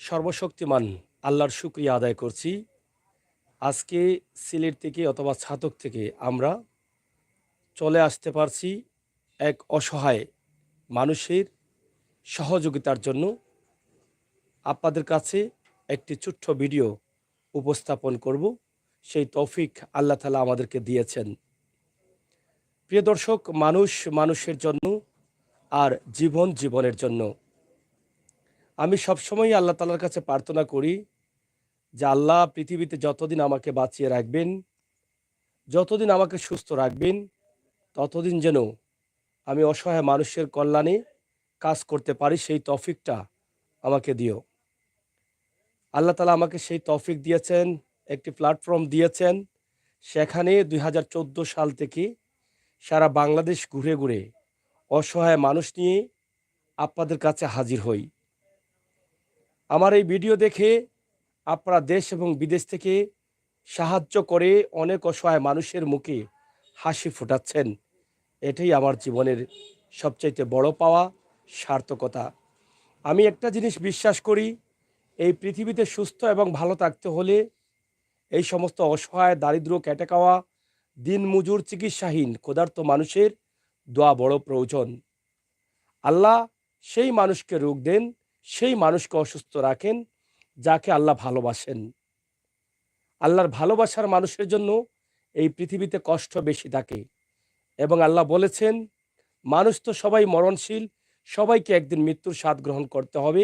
সর্বশক্তিমান আল্লাহর শুকরিয়া আদায় করছি। আজকে সিলেট থেকে অথবা ছাতক থেকে আমরা চলে আসতে পারছি এক অসহায় মানুষের সহযোগিতার জন্য। আপনাদের কাছে একটি ছোট্ট ভিডিও উপস্থাপন করব। সেই তৌফিক আল্লাহ তাআলা আমাদেরকে দিয়েছেন। প্রিয় দর্শক, মানুষ মানুষের জন্য আর জীবন জীবনের জন্য। আমি সবসময় আল্লাহ তাআলার কাছে প্রার্থনা করি যে আল্লাহ পৃথিবীতে যতদিন আমাকে বাঁচিয়ে রাখবেন, যতদিন আমাকে সুস্থ রাখবেন, ততদিন যেন আমি অসহায় মানুষের কল্যাণে কাজ করতে পারি, সেই তৌফিকটা আমাকে দিও। আল্লাহ তাআলা আমাকে সেই তৌফিক দিয়েছেন, একটি প্ল্যাটফর্ম দিয়েছেন। সেখানে ২০১৪ সাল থেকে সারা বাংলাদেশ ঘুরে ঘুরে অসহায় মানুষ নিয়ে আপনাদের কাছে হাজির হই। আমার এই ভিডিও দেখে আপনারা দেশ এবং বিদেশ থেকে সাহায্য করে অনেক অসহায় মানুষের মুখে হাসি ফোটাচ্ছেন। এটাই আমার জীবনের সবচাইতে বড় পাওয়া, সার্থকতা। আমি একটা জিনিস বিশ্বাস করি, এই পৃথিবীতে সুস্থ এবং ভালো থাকতে হলে এই সমস্ত অসহায়, দারিদ্র, খেটে খাওয়া, দিনমজুর, চিকিৎসাহীন, ক্ষুধার্ত মানুষের দোয়া বড় প্রয়োজন। আল্লাহ সেই মানুষকে রোগ দেন, সেই মানুষকে অসুস্থ রাখেন যাকে আল্লাহ ভালোবাসেন। আল্লাহর ভালোবাসার মানুষের জন্য এই পৃথিবীতে কষ্ট বেশি থাকে। এবং আল্লাহ বলেছেন, মানুষ তো সবাই মরণশীল, সবাইকে একদিন মৃত্যুর স্বাদ গ্রহণ করতে হবে।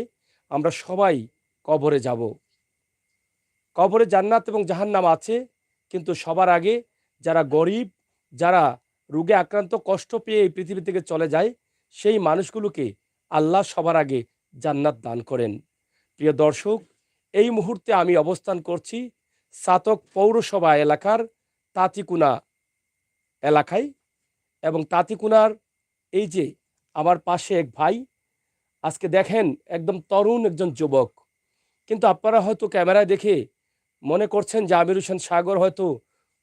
আমরা সবাই কবরে যাব। কবরে জান্নাত এবং জাহান্নাম আছে, কিন্তু সবার আগে যারা গরিব, যারা রোগে আক্রান্ত, কষ্ট পেয়ে এই পৃথিবী থেকে চলে যায়, সেই মানুষগুলোকে আল্লাহ সবার আগে জান্নাত দান করেন। প্রিয় দর্শক, এই মুহূর্তে আমি অবস্থান করছি ছাতক পৌরসভা এলাকার তাঁতিকুনা এলাকায়। এবং তাঁতিকুনার এই যে আমার পাশে এক ভাই, আজকে দেখেন একদম তরুণ একজন যুবক, কিন্তু আপনারা হয়তো ক্যামেরায় দেখে মনে করছেন যে আমির হোসেন সাগর হয়তো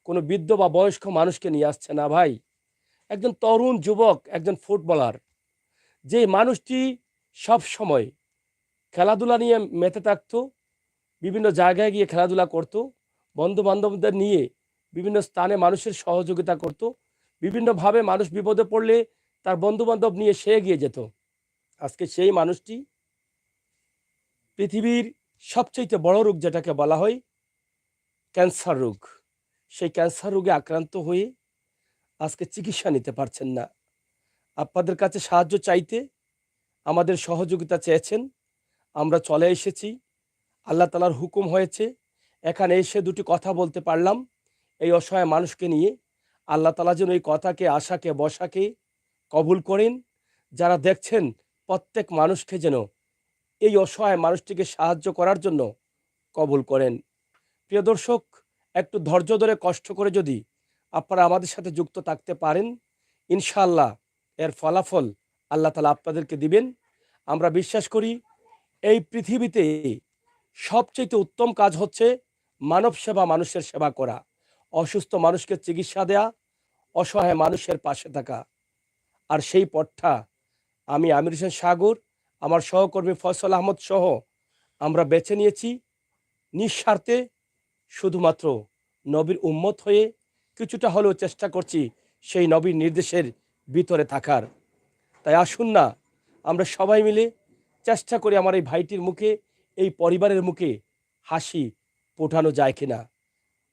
কোনো বৃদ্ধ বা বয়স্ক মানুষকে নিয়ে আসছে না। ভাই, একজন তরুণ যুবক, একজন ফুটবলার, যে মানুষটি সব সময় খেলাধুলা নিয়ে মেতে থাকতো, বিভিন্ন জায়গায় গিয়ে খেলাধুলা করত, বন্ধু বান্ধবদের নিয়ে বিভিন্ন স্থানে মানুষের সহযোগিতা করত, বিভিন্নভাবে মানুষ বিপদে পড়লে তার বন্ধু বান্ধব নিয়ে সে এগিয়ে যেত। আজকে সেই মানুষটি পৃথিবীর সবচেয়ে বড় রোগ যেটাকে বলা হয় ক্যান্সার রোগ, সেই ক্যান্সার রোগে আক্রান্ত হয়ে আজকে চিকিৎসা নিতে পারছেন না। আপনাদের কাছে সাহায্য চাইতে আমাদের সহযোগিতা চেয়েছেন, আমরা চলে এসেছি। আল্লাহ তাআলার হুকুম হয়েছে, এখানে এসে দুটি কথা বলতে পারলাম এই অসহায় মানুষকে নিয়ে। আল্লাহ তাআলা যেন এই কথাকে, আশাকে, বসাকে কবুল করেন। যারা দেখছেন প্রত্যেক মানুষকে যেন এই অসহায় মানুষটিকে সাহায্য করার জন্য কবুল করেন। প্রিয় দর্শক, একটু ধৈর্য ধরে কষ্ট করে যদি আপনারা আমাদের সাথে যুক্ত থাকতে পারেন, ইনশাআল্লাহ এর ফলাফল আল্লাহ তাআলা আপনাদেরকে দিবেন। আমরা বিশ্বাস করি এই পৃথিবীতে সবচেয়ে উত্তম কাজ হচ্ছে মানব সেবা, মানুষের সেবা করা, অসুস্থ মানুষকে চিকিৎসা দেয়া, অসহায় মানুষের পাশে থাকা। আর সেই পথটা আমি আমির হোসেন সাগর, আমার সহকর্মী ফয়সাল আহমদ সহ আমরা বেছে নিয়েছি নিঃস্বার্থে, শুধুমাত্র নবীর উম্মত হয়ে কিছুটা হলেও চেষ্টা করছি সেই নবীর নির্দেশের ভিতরে থাকার। তাই আসুন না, আমরা সবাই মিলে চেষ্টা করি আমার এই ভাইটির মুখে, এই পরিবারের মুখে হাসি ফোটানো যায় কিনা।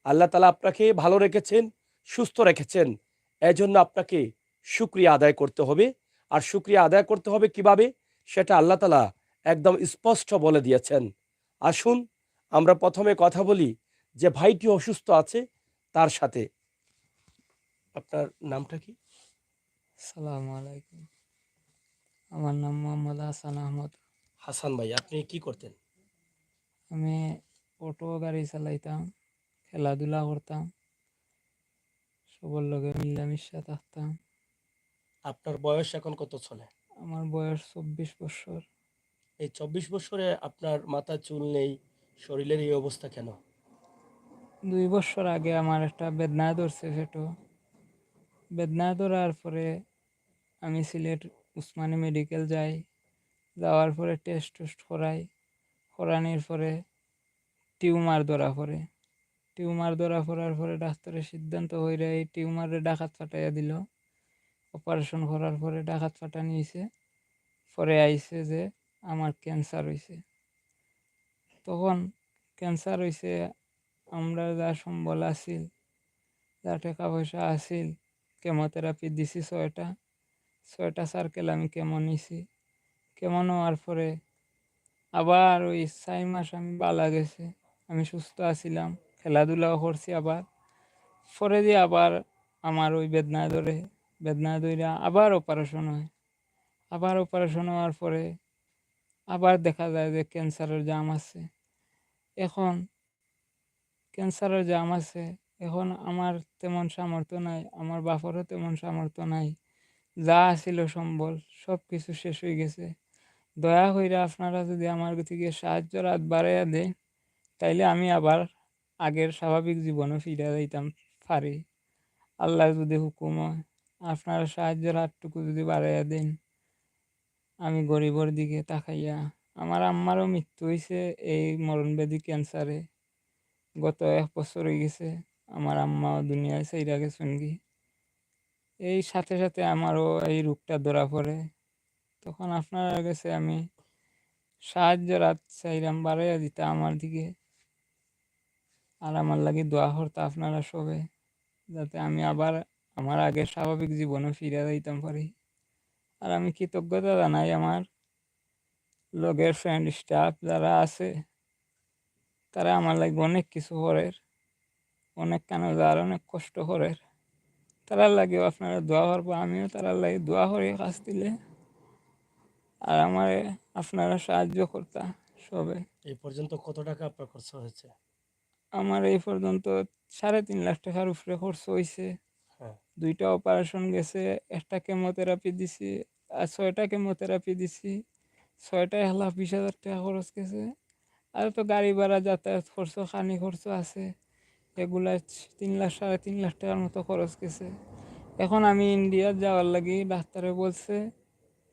আল্লাহ তাআলা আপনাকে ভালো রেখেছেন, সুস্থ রেখেছেন, এজন্য আপনাকে শুকরিয়া আদায় করতে হবে। আর শুকরিয়া আদায় করতে হবে কিভাবে, সেটা আল্লাহ তাআলা একদম স্পষ্ট বলে দিয়েছেন। আসুন আমরা প্রথমে কথা বলি যে ভাইটি অসুস্থ আছে তার সাথে। আপনার নামটা কি? আসসালামু আলাইকুম। আমার নাম মোহাম্মদ হাসান আহমদ। হাসান ভাই, আপনি কি করতেন? আমি অটো গাড়ি চালাইতাম, খেলাধুলা করতাম, সবার লগে মিলামিশা থাকতাম। আপনার বয়স এখন কত চলে? আমার বয়স 24 বছর। এই 24 বছরে আপনার মাথায় চুল নেই, শরীরের এই অবস্থা কেন? 2 বছর আগে আমার একটা বেদনা ধরছে পেটো। বেদনা ধরার পরে আমি সিলেট উসমানী মেডিকেল যাই। যাওয়ার পরে টেস্ট করাই। পড়ানির পরে টিউমার ধরা পড়ে। টিউমার ধরা পড়ার পরে ডাক্তারের সিদ্ধান্ত হইরা এই টিউমারে ডাকাত ফাটাইয়া দিল। অপারেশন করার পরে ডাকাত ফাটানি হইছে। পরে আইছে যে আমার ক্যান্সার হইছে। তখন ক্যান্সার হইছে, আমরা যা সম্বল আছিল, যা টাকা পয়সা আছিল, কেমোথেরাপি দিছি ৬টা। ৬টা সার্কেল আমি কেমো নিছি। কেমো নেওয়ার পরে আবার ওই ৪ মাস আমি বালা গেছে। আমি সুস্থ আছিলাম, খেলাধুলাও করছি আবার। পরে দিয়ে আবার আমার ওই বেদনায় ধরে, বেদনায় ধইরা আবার অপারেশন হয়। আবার অপারেশন হওয়ার পরে আবার দেখা যায় যে ক্যান্সারের জাম আছে। এখন ক্যান্সারের জাম আছে, এখন আমার তেমন সামর্থ্য নাই, আমার বাপেরও তেমন সামর্থ্য নাই। যা ছিল সম্বল সব কিছু শেষ হয়ে গেছে। দয়া কইরা আপনারা যদি আমার থেকে সাহায্যের হাত বাড়াইয়া দেন, তাইলে আমি আবার আগের স্বাভাবিক জীবনে ফিরে যাইতাম পারি। আল্লাহর যদি হুকুম হয়, আপনারা সাহায্যের হাতটুকু যদি বাড়াইয়া দেন, আমি গরিবের দিকে তাকাইয়া, আমার আম্মারও মৃত্যু হইছে এই মরণব্যাধি ক্যান্সারে। গত ১ বছর হয়ে গেছে আমার আম্মাও দুনিয়ায় ছাইড়া গেছেন গি। এই সাথে, সাথে আমারও এই রোগটা ধরা পড়ে। তখন আপনার কাছে আমি সাহায্যের হাত চাইলাম বাড়াইয়া দিতা আমার দিকে। আর আমার লাগি দোয়া করতা আপনারা সবে, যাতে আমি আবার আমার আগের স্বাভাবিক জীবনে ফিরে যাইতাম পারি। আর আমি কৃতজ্ঞতা জানাই আমার লগের ফ্রেন্ড স্টাফ যারা আছে, তারা আমার লাগি অনেক কিছু করের, অনেক কেন যার অনেক কষ্ট করের। তারার লাগেও আপনারা দোয়া করবো, আমিও তারার লাগে দোয়া করি কাজ দিলে। আর আমারে আপনারা সাহায্য করতা সবে। এই পর্যন্ত কত টাকা আপনার খরচ হয়েছে? আমার এই পর্যন্ত ৩.৫ লাখ টাকার উপরে খরচ হইছে। হ্যাঁ। ২টা অপারেশন গেছে, ১টা কেমোথেরাপি দিছি, আর ৬টা কেমোথেরাপি দিছি। ৬টায় ১,২০,০০০ টাকা খরচ গেছে। আর তো গাড়ি ভাড়া, যাতায়াত খরচ, খানি খরচ আছে। এগুলা ৩ লাখ, ৩.৫ লাখ টাকার মতো খরচ গেছে। এখন আমি ইন্ডিয়া যাওয়ার লাগি ডাক্তারে বলছে,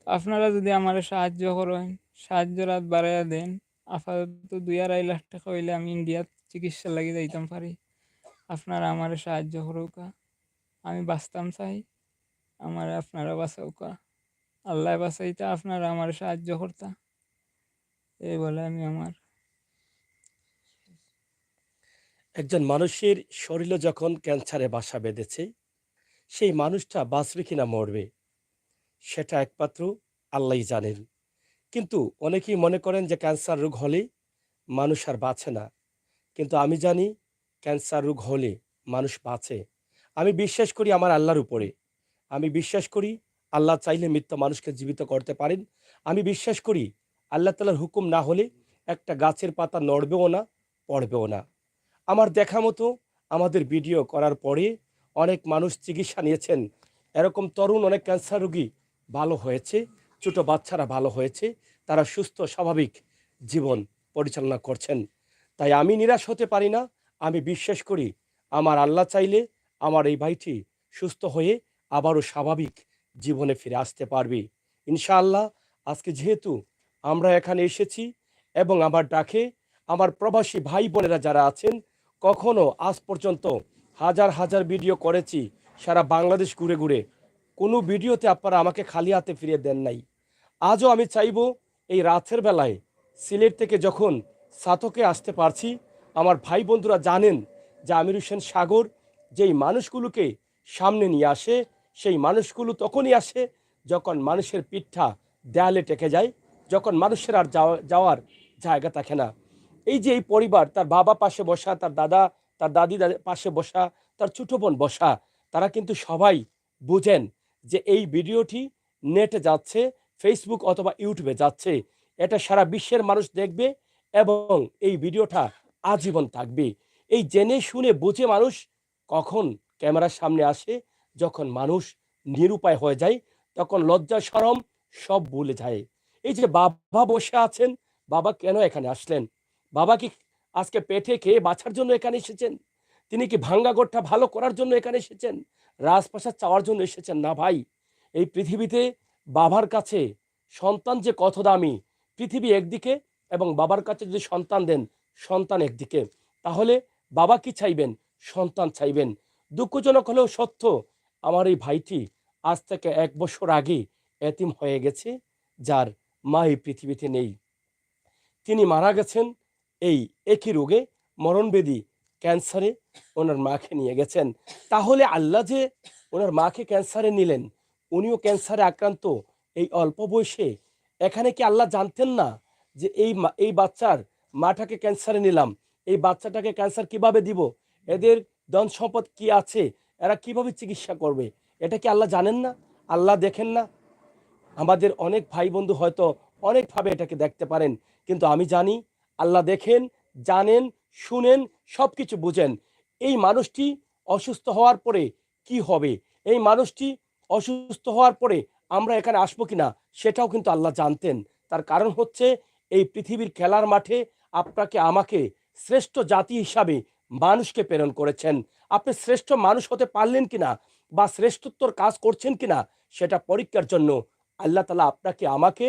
আপনারা যদি আমারে সাহায্য করেন, সাহায্যের হাত বাড়াইয়া দেন, আপাতত ২-২.৫ লাখ টাকা হইলে আমি ইন্ডিয়াত চিকিৎসার লাগি যাইতাম পারি। আপনারা আমারে সাহায্য করুকা। আমি বাঁচতাম চাই, আমারে আপনারা বাঁচাউকা। আল্লাহ বাঁচাইতা, আপনারা আমারে সাহায্য করতা। এই বলে আমি আমার একজন মানুষের শরীরে যখন ক্যান্সারে বাসা বেঁধেছে, সেই মানুষটা বাঁচবে কিনা মরবে, সেটা একমাত্র আল্লাহই জানেন। কিন্তু অনেকেই মনে করেন যে ক্যান্সার রোগ হলে মানুষ আর বাঁচে না। কিন্তু আমি জানি ক্যান্সার রোগ হলে মানুষ বাঁচে। আমি বিশ্বাস করি আমার আল্লাহর উপরে। আমি বিশ্বাস করি আল্লাহ চাইলে মৃত মানুষকে জীবিত করতে পারেন। আমি বিশ্বাস করি আল্লাহ তাআলার হুকুম না হলে একটা গাছের পাতা নড়বেও না, পড়বেও না। আমার দেখা মতো আমাদের ভিডিও করার পরে অনেক মানুষ চিকিৎসা নিয়েছেন। এরকম তরুণ অনেক ক্যান্সার রোগী ভালো হয়েছে, ছোট বাচ্চারা ভালো হয়েছে, তারা সুস্থ স্বাভাবিক জীবন পরিচালনা করছেন। তাই আমি নিরাশ হতে পারি না। আমি বিশ্বাস করি আমার আল্লাহ চাইলে আমার এই ভাইটি সুস্থ হয়ে আবারও স্বাভাবিক জীবনে ফিরে আসতে পারবে ইনশাআল্লাহ। আজকে যেহেতু আমরা এখানে এসেছি এবং আমার ডাকে আমার প্রবাসী ভাই বোনেরা যারা আছেন, কখনো আজ পর্যন্ত হাজার হাজার ভিডিও করেছি সারা বাংলাদেশ ঘুরে ঘুরে, কোনো ভিডিওতে আপনারা আমাকে খালি হাতে ফিরিয়ে দেন নাই। আজও আমি চাইব এই রাতের বেলায় সিলেট থেকে যখন সাতকে আসতে পারছি, আমার ভাই বন্ধুরা জানেন যে আমির হোসেন সাগর যেই মানুষগুলোকে সামনে নিয়ে আসে, সেই মানুষগুলো তখনই আসে যখন মানুষের পিঠটা দেয়ালে টেকে যায়, যখন মানুষের আর যাওয়ার জায়গা থাকে না। এই যে এই পরিবার, তার বাবা পাশে বসা, তার দাদা তার দাদি পাশে বসা, তার ছোট বোন বসা, তারা কিন্তু সবাই বুঝেন যে এই ভিডিওটি নেটে যাচ্ছে, ফেসবুক অথবা ইউটিউবে যাচ্ছে, এটা সারা বিশ্বের মানুষ দেখবে এবং এই ভিডিওটা আজীবন থাকবে। এই জেনে শুনে বুঝে মানুষ কখন ক্যামেরার সামনে আসে, যখন মানুষ নিরুপায় হয়ে যায়, তখন লজ্জা শরম সব ভুলে যায়। এই যে বাবা বসে আছেন, বাবা কেন এখানে আসলেন? বাবা কি আজকে পেটে খেয়ে বাঁচার জন্য এখানে এসেছেন? তিনি কি ভাঙ্গা ঘরটা ভালো করার জন্য এখানে এসেছেন? রাজপ্রাসাদ চাওয়ার জন্য এসেছেন না ভাই। এই পৃথিবীতে বাবার কাছে সন্তান যে কত দামি, পৃথিবী একদিকে এবং বাবার কাছে যদি সন্তান দেন, সন্তান একদিকে, তাহলে বাবা কি চাইবেন? সন্তান চাইবেন। দুঃখজনক হলেও সত্য, আমার এই ভাইটি আজ থেকে 1 বছর আগে এতিম হয়ে গেছে, যার মা এই পৃথিবীতে নেই। তিনি মারা গেছেন এই একই রোগে, মরণবেদী ক্যান্সারে ওনার মাকে নিয়ে গেছেন। তাহলে আল্লাহ যে ওনার মাকে ক্যান্সারে নিলেন, উনিও ক্যান্সারে আক্রান্ত এই অল্প বয়সে, এখানে কি আল্লাহ জানতেন না যে এই বাচ্চার মাটাকে ক্যান্সারে নিলাম, এই বাচ্চাটাকে ক্যান্সার কিভাবে দিব, এদের ধন সম্পদ কি আছে, এরা কিভাবে চিকিৎসা করবে, এটা কি আল্লাহ জানেন না? আল্লাহ দেখেন না? আমাদের অনেক ভাই বন্ধু হয়তো অনেকভাবে এটাকে দেখতে পারেন, কিন্তু আমি জানি আল্লাহ দেখেন, জানেন, শুনেন, সব কিছু বুঝেন। এই মানুষটি অসুস্থ হওয়ার পরে কি হবে, এই মানুষটি অসুস্থ হওয়ার পরে আমরা এখানে আসবো কিনা, সেটাও কিন্তু আল্লাহ জানতেন। তার কারণ হচ্ছে, এই পৃথিবীর খেলার মাঠে আপনাকে আমাকে শ্রেষ্ঠ জাতি হিসাবে মানুষকে প্রেরণ করেছেন। আপনি শ্রেষ্ঠ মানুষ হতে পারলেন কিনা বা শ্রেষ্ঠত্বর কাজ করছেন কিনা, সেটা পরীক্ষার জন্য আল্লাহ তাআলা আপনাকে আমাকে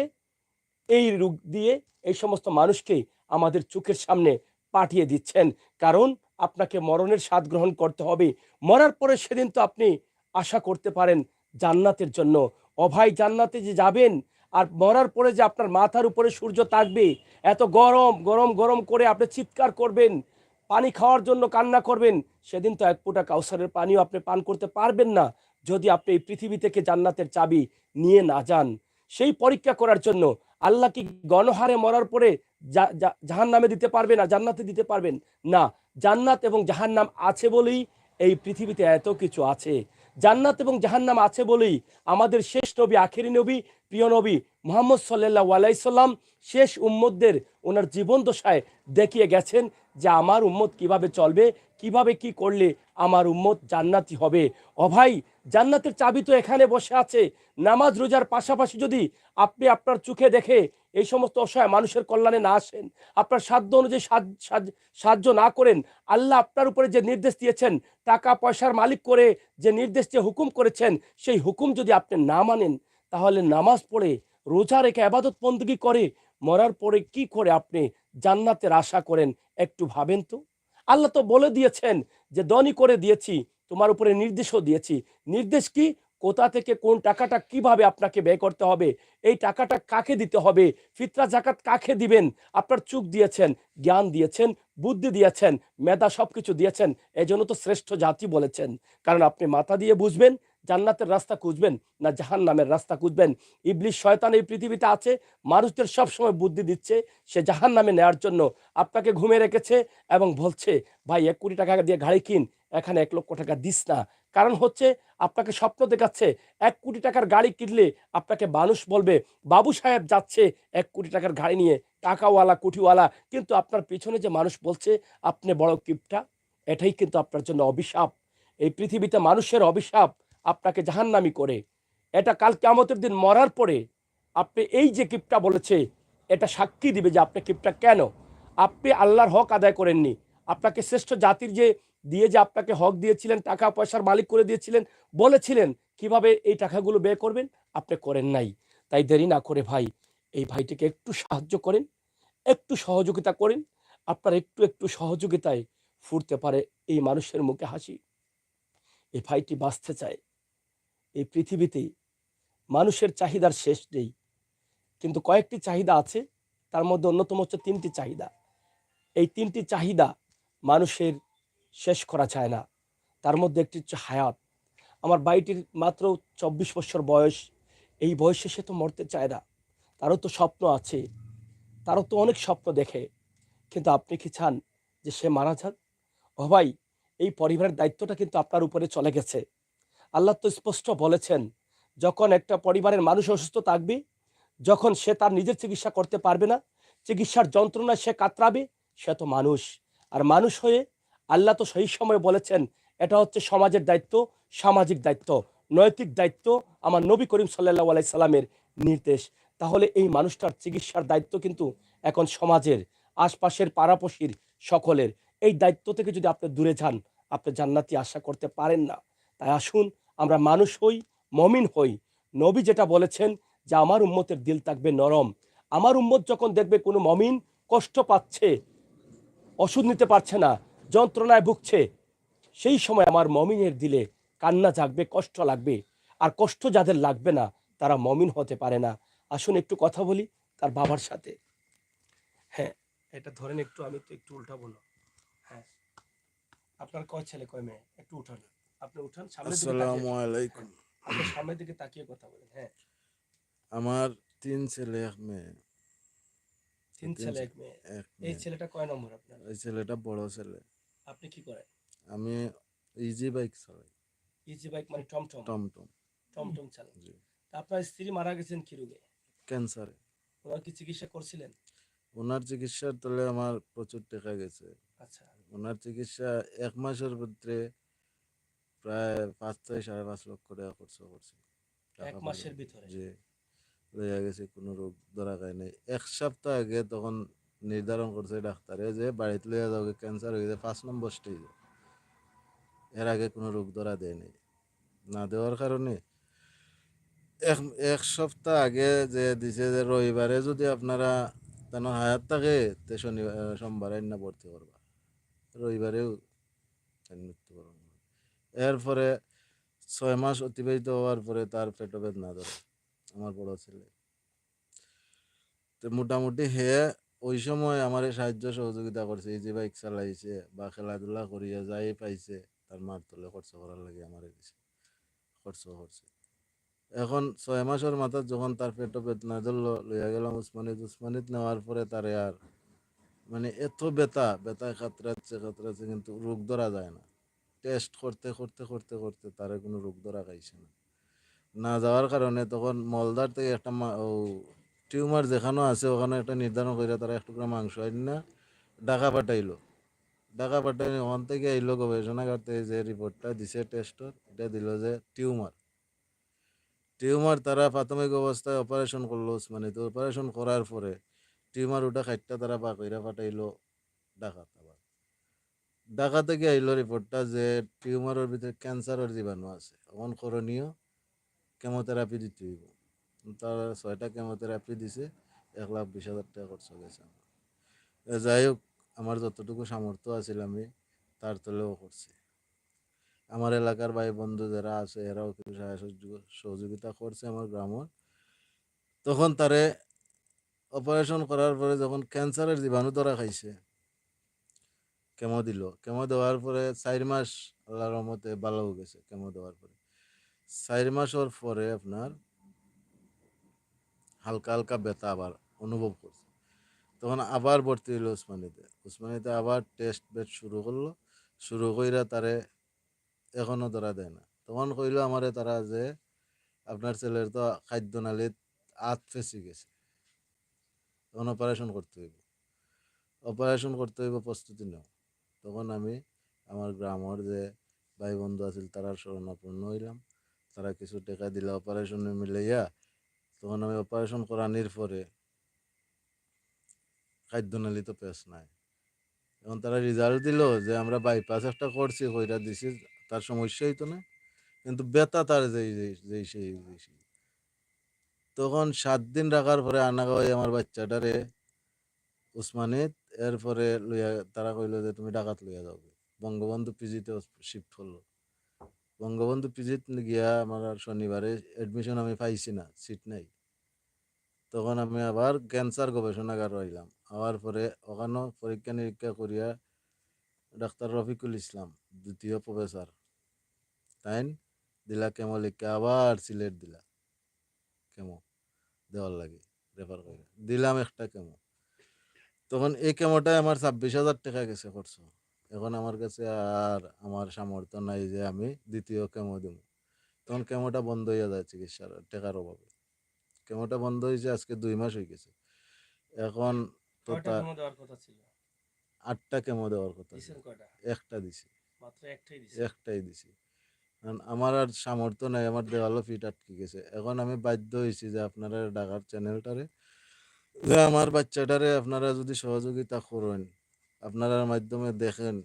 এই রোগ দিয়ে এই সমস্ত মানুষকে আমাদের চোখের সামনে পাঠিয়ে দিচ্ছেন। কারণ আপনাকে মরণের স্বাদ গ্রহণ করতে হবে। মরার পরে সেদিন তো আপনি আশা করতে পারেন জান্নাতের জন্য। ও ভাই, জান্নাতে যে যাবেন, আর মরার পরে যে আপনার মাথার উপরে সূর্য থাকবে, এত গরম গরম গরম করে আপনি চিৎকার করবেন, পানি খাওয়ার জন্য কান্না করবেন, সেদিন তো এক ফোঁটা কাউসারের পানিও আপনি পান করতে পারবেন না, যদি আপনি এই পৃথিবী থেকে জান্নাতের চাবি নিয়ে না যান। সেই পরীক্ষা করার জন্য আল্লাহ কি গণহারে মরার পরে জাহান্নামে দিতে পারবে না, জান্নাতে দিতে পারবেন না? জান্নাত এবং জাহান্নাম আছে বলেই এই পৃথিবীতে এত কিছু আছে। জান্নাত এবং জাহান্নাম আছে বলেই আমাদের শেষ নবী, আখেরি নবী, প্রিয় নবী মুহাম্মদ সাল্লাল্লাহু আলাইহি সাল্লাম শেষ উম্মতদের ওনার জীবন দশায় দেখিয়ে গেছেন যে আমার উম্মত কিভাবে চলবে, কিভাবে কি করলে আমার উম্মত জান্নাতি হবে। ও ভাই, জান্নাতের চাবি তো এখানে বসে আছে। নামাজ রোজার পাশাপাশি যদি আপনি আপনার চোখে দেখে এই সমস্ত অসহায় মানুষের কল্যাণে না আসেন, আপনার সাধ্য অনুযায়ী সাহায্য না করেন, আল্লাহ আপনার উপরে যে নির্দেশ দিয়েছেন, টাকা পয়সার মালিক করে যে নির্দেশ, যে হুকুম করেছেন, সেই হুকুম যদি আপনি না মানেন, তাহলে নামাজ পড়ে, রোজা রেখে, ইবাদত বন্দেগী করে মরার পরে কি করে আপনি জান্নাতের আশা করেন? একটু ভাবেন তো। আল্লাহ তো বলে দিয়েছেন যে ধনী করে দিয়েছি, তোমার উপরে নির্দেশও দিয়েছি। নির্দেশ কি? কোথা থেকে কোন টাকাটা কিভাবে আপনাকে ব্যয় করতে হবে, এই টাকাটা কাকে দিতে হবে, ফিতরা জাকাত কাকে দিবেন। আপনার চোখ দিয়েছেন, জ্ঞান দিয়েছেন, বুদ্ধি দিয়েছেন, মেধা, সবকিছু দিয়েছেন। এজন্য তো শ্রেষ্ঠ জাতি বলেছেন। কারণ আপনি মাথা দিয়ে বুঝবেন জান্নাতের রাস্তা খুঁজবেন না জাহান্নামের রাস্তা খুঁজবেন। ইবলিস শয়তান এই পৃথিবীতে আছে, মানুষদের সবসময় বুদ্ধি দিচ্ছে সে জাহান্নামে নেওয়ার জন্য। আপনাকে ঘুমিয়ে রেখেছে এবং বলছে, ভাই 1 কোটি টাকা দিয়ে গাড়ি কিন, এখানে 1 লক্ষ টাকা দিস না। কারণ হচ্ছে আপনাকে স্বপ্ন দেখাচ্ছে 1 কোটি টাকার গাড়ি কিনলে আপনাকে মানুষ বলবে বাবু সাহেব যাচ্ছে 1 কোটি টাকার গাড়ি নিয়ে, টাকাওয়ালা, কোটিওয়ালা। কিন্তু আপনার পিছনে যে মানুষ বলছে আপনি বড় কিপটা, এটাই কিন্তু আপনার জন্য অভিশাপ। এই পৃথিবীতে মানুষের অভিশাপ আপনাকে জাহান্নামী করে। এটা কাল কিয়ামতের দিন মরার পরে আপনি এই যে কিপটা বলেছে, এটা সাক্ষী দিবে যে আপনি কিপটা কেন। আপনি আল্লাহর হক আদায় করেননি। আপনাকে শ্রেষ্ঠ জাতির যে দিয়ে যে আপনাকে হক দিয়েছিলেন, টাকা পয়সার মালিক করে দিয়েছিলেন, বলেছিলেন কিভাবে এই টাকাগুলো ব্যয় করবেন, আপনি করেন নাই। তাই দেরি না করে ভাই, এই ভাইটিকে একটু সাহায্য করেন, একটু সহযোগিতা করেন। আপনার একটু একটু সহযোগিতায় ফুটতে পারে এই মানুষের মুখে হাসি। এই ভাইটি বাঁচতে চায়। এই পৃথিবীতে মানুষের চাহিদার শেষ নেই, কিন্তু কয়েকটি চাহিদা আছে। তার মধ্যে অন্যতম হচ্ছে 3টি চাহিদা। এই 3টি চাহিদা মানুষের শেষ করা যায় না। তার মধ্যে একটি হচ্ছে হায়াত। আমার ভাইটির মাত্র 24 বছর বয়স। এই বয়সে সে তো মরতে চায় না। তারও তো স্বপ্ন আছে, তারও তো অনেক স্বপ্ন দেখে। কিন্তু আপনি কি চান যে সে মারা যাক? ও ভাই, এই পরিবারের দায়িত্বটা কিন্তু আপনার উপরে চলে গেছে। আল্লাহ তো স্পষ্ট বলেছেন, যখন একটা পরিবারের মানুষ অসুস্থ থাকবে, যখন সে তার নিজের চিকিৎসা করতে পারবে না, চিকিৎসার যন্ত্রণায় সে কাতরাবে, সে তো মানুষ। আর মানুষ হয়ে আল্লাহ তো সেই সময় বলেছেন, এটা হচ্ছে সমাজের দায়িত্ব, সামাজিক দায়িত্ব, নৈতিক দায়িত্ব, আমার নবী করিম সাল্লাল্লাহু আলাইহি সাল্লামের নির্দেশ। তাহলে এই মানুষটার চিকিৎসার দায়িত্ব কিন্তু এখন সমাজের, আশপাশের পাড়াপড়শির, সকলের। এই দায়িত্ব থেকে যদি আপনি দূরে যান, আপনি জান্নাতি আশা করতে পারেন না। তাই আসুন আমরা মানুষ হই, মমিন হই। নবী যেটা বলেছেন যে আমার উম্মতের দিল থাকবে নরম। আমার উম্মত যখন দেখবে কোনো মমিন, কষ্ট পাচ্ছে, ওষুধ নিতে পারছে না, যন্ত্রণায় ভুগছে, সেই সময় আমার মমিনের দিলে কান্না জাগবে, কষ্ট লাগবে। আর কষ্ট যাদের লাগবে না তারা মমিন হতে পারে না। আসুন একটু কথা বলি তার বাবার সাথে। হ্যাঁ, এটা ধরেন একটু, আমি তো একটু উল্টাবো না। হ্যাঁ, আপনার কয় ছেলে কয় মেয়ে একটু উঠান, আপনি উঠান, সামনের দিকে তাকিয়ে। আসসালামু হ্যাঁ, আলাইকুম। আপনি সামনের দিকে তাকিয়ে কথা বলেন। হ্যাঁ, আমার ৩ ছেলে ১ মেয়ে। তিন ৩ ছেলে ছে এক মেয়ে। ১ এই মেয়ে। ছেলেটা কয় নম্বর আপনার? এই ছেলেটা বড় ছেলে। আপনি কি করেন? আমি ইজি বাইক চালাই। ইজি বাইক মানে টমটম? টমটম। টমটম চালান। জি। তা আপনার স্ত্রী মারা গেছেন কি রোগে? ক্যান্সারে। ওনার কি চিকিৎসা করছিলেন? উনার চিকিৎসার তলে আমার প্রচুর টাকা গেছে। আচ্ছা, উনার চিকিৎসা ১ মাসের ভিতরে প্রায় ৫ থেকে ৫.৫ লক্ষ টাকা খরচ করছি। এক টাকা মাসের পর্যন্ত। ভিতরে? জি। লইয়া গেছে, কোনো রোগ ধরা খায় নাই। ১ সপ্তাহ আগে তখন নির্ধারণ করছে ডাক্তারে যে বাড়িতে লইয়া যাওগে, ক্যান্সার হয়ে গেছে ৫ নম্বর স্টেজে। এর আগে কোনো রোগ ধরা দেয় নাই। না দেওয়ার কারণে এক এক সপ্তাহ আগে যে দিছে যে রবিবারে যদি আপনারা তেন হায়াত থাকে তে সোমবারে না ভর্তি করবা, রবিবারেও তার মৃত্যুবরণ করে। এরপরে ৬ মাস অতিবাহিত হওয়ার পরে তার পেটে বেদনা ধরে আমার বড় ছেলে। তো মোটামুটি হে ওই সময় আমার সাহায্য সহযোগিতা করছে, এই যে বাইক চালাইছে বা খেলাধুলা করিয়া যাই পাইছে তার মার তলে খরচ করার লাগে আমার দিছে, খরচ করছে। এখন ৬ মাসের মাথায় যখন তার পেটে বেদনা ধরলো, লইয়া গেলাম উসমানিত। উসমানিত নেওয়ার পরে তারে আর মানে এত ব্যথা, ব্যথায় কাতরাচ্ছে কাতরাচ্ছে, কিন্তু রোগ ধরা যায় না। টেস্ট করতে করতে করতে করতে তারে কোনো রোগ ধরা খাইছে না। না যাওয়ার কারণে তখন মলদার থেকে একটা টিউমার যেখানে আছে ওখানে একটা নির্ধারণ করে তারা ১ টুকরা মাংস আইন না ঢাকা পাঠাইলো। ঢাকা পাঠাই ওখান থেকে আইলো গবেষণাগার থেকে, যে রিপোর্টটা দিছে টেস্টর, এটা দিল যে টিউমার। টিউমার তারা প্রাথমিক অবস্থায় অপারেশন করলো ওসমানী। তো অপারেশন করার পরে টিউমার ওটা খাইটটা তারা কইরা পাঠাইলো ঢাকাত। আবার ঢাকা থেকে আইলো রিপোর্টটা যে টিউমারের ভিতরে ক্যান্সারের জীবাণু আছে। এখন করণীয় কেমোথেরাপি দিতে হইব। তারা ৬টা কেমোথেরাপি দিছে, ১,২০,০০০ টাকা খরচ গেছে আমার। যাই হোক, আমার যতটুকু সামর্থ্য আছিল আমি তার তলেও করছি। আমার এলাকার ভাই বন্ধু যারা আছে এরাও কিছু সহযোগিতা করছে আমার গ্রামের। তখন তারে অপারেশন করার পরে যখন ক্যান্সারের জীবাণু ধরা খাইছে, কেমো দিল। কেমো দেওয়ার পরে ৪ মাস আল্লাহর রহমতে ভালো হয়ে গেছে। কেমো দেওয়ার পরে ৪ মাসের পরে আপনার হালকা হালকা ব্যথা আবার অনুভব করছে। তখন আবার ভর্তি হইলো উসমানিতে। উসমানিতে আবার টেস্ট বেট শুরু করলো। শুরু কইরা তারে এখনো ধরা দেয় না। তখন কইলো আমারে তারা যে আপনার ছেলের তো খাদ্যনালীত আঁত ফেঁসে গেছে, তখন অপারেশন করতে হইব। অপারেশন করতে হইব, প্রস্তুতি নেও। তখন আমি আমার গ্রামের যে ভাই বন্ধু আছিল তারার শরণাপন্ন হইলাম। তারা কিছু টাকা দিলে অপারেশনে মিলাইয়া, তখন আমি অপারেশন করানির পরে খাদ্যনালী তো পেশ নাই। এখন তারা রেজাল্ট দিল যে আমরা বাইপাস একটা করছি, কইরা দিছি, তার সমস্যা হইতো না, কিন্তু ব্যথা তার যেই তখন ৭ দিন রাখার পরে আনা হয় আমার বাচ্চাটারে উসমানিত। এরপরে লইয়া তারা কইলো যে তুমি ঢাকাত লইয়া যাবে। বঙ্গবন্ধু পিজিতে শিফট হলো। বঙ্গবন্ধু পিজিত গিয়া আমার আর শনিবারে এডমিশন আমি পাইছি না, সিট নাই। তখন আমি আবার ক্যান্সার গবেষণাগার হইলাম। হওয়ার পরে ওখানেও পরীক্ষা নিরীক্ষা করিয়া ডাক্তার রফিকুল ইসলাম, দ্বিতীয় প্রফেসর, তাইন দিলা কেমো লিখে আবার সিলেট দিলা কেমো দেওয়ার লাগে, রেফার করে দিলাম একটা কেমো। তখন এই কেমোটায় আমার ২৬,০০০ টাকা গেছে খরচ। এখন আমার কাছে আর আমার সামর্থ্য নাই যে আমি দ্বিতীয় কেমো দিব। তখন কেমোটা বন্ধ হইয়া যায় চিকিৎসার টাকার অভাবে। কেমোটা বন্ধ হয়েছে আজকে ২ মাস হয়ে গেছে। এখন তো কয়টা তার কেমো দেওয়ার কথা ছিল? ৮টা কেমো দেওয়ার কথা ছিল, দিছেন কয়টা? একটা দিছি, মাত্র একটাই দিছেন? একটাই দিছি। কারণ আমার আর সামর্থ্য নাই, আমার দেওয়ালও ফিট আটকে গেছে। এখন আমি বাধ্য হয়েছি যে আপনারা ঢাকার চ্যানেলটারে, যে আমার বাচ্চাটারে আপনারা যদি সহযোগিতা করেন, আপনার মাধ্যমে দেখেন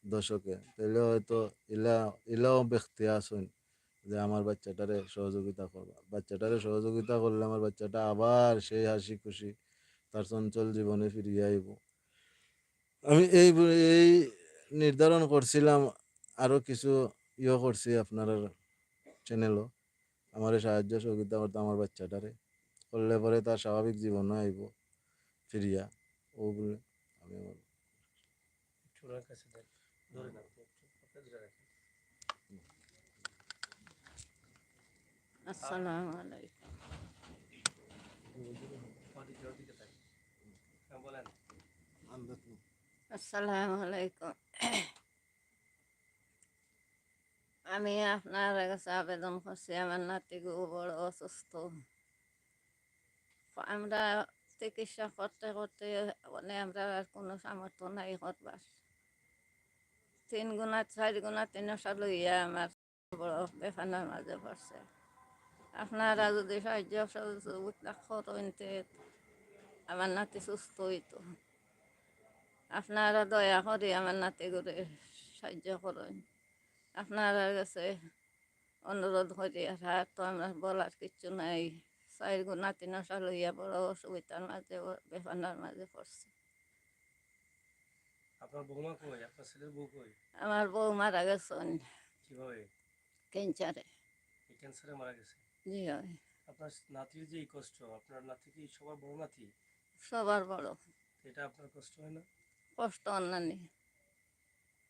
দর্শকে, তাহলে হয়তো ইলা ইলাও ব্যক্তি আছেন যে আমার বাচ্চাটারে সহযোগিতা করবা। বাচ্চাটারে সহযোগিতা করলে আমার বাচ্চাটা আবার সেই হাসি খুশি তার চঞ্চল জীবনে ফিরিয়ে আইব। আমি এই নির্ধারণ করছিলাম, আরো কিছু করছি আপনার চ্যানেলও আমার সাহায্য সহযোগিতা করতে আমার বাচ্চাটারে করলে পরে তার স্বাভাবিক জীবনে আইব ফিরিয়া ও বলে আমি আমার একটু ওনার কাছে দেন, ধরেন আপনি একটু, আপনি ধরে রাখেন। আসসালামু আলাইকুম। ওর দিকে তাকান। হ্যাঁ, বলেন। আসসালামু আলাইকুম। আমি আপনার কাছে আবেদন করছি, আমার নাতিগু বড় অসুস্থ। আমরা চিকিৎসা করতে করতে মানে আমরা আর কোনো সামর্থ্য নাই করবার। 3 গুণা 4 গুণা 300 লইয়া আমার বড় বেফানার মাঝে পড়ছে। আপনারা যদি সাহায্য সহযোগিতা করেন তে আমার নাতি সুস্থ হইতো। আপনারা দয়া করে আমার নাতি করে সাহায্য করেন। আপনারা কাছে অনুরোধ করি, আর তো আমার বলার কিচ্ছু নাই। 4 গুণা 300 লইয়া বড় অসুবিধার মাঝে বেফানার মাঝে পড়ছে। আপনার বৌমা কই? আপনার ছেলের বউ কই? আমার বউ মারা গেছেন কিভাবে? ক্যান্সারে। এই ক্যান্সারে মারা গেছে? জি হয়, আপনার নাতির যে এই কষ্ট, আপনার নাতি কি সবার বড় নাতি? সবার বড়। এটা আপনার কষ্ট হয় না? কষ্ট অন্যান্য।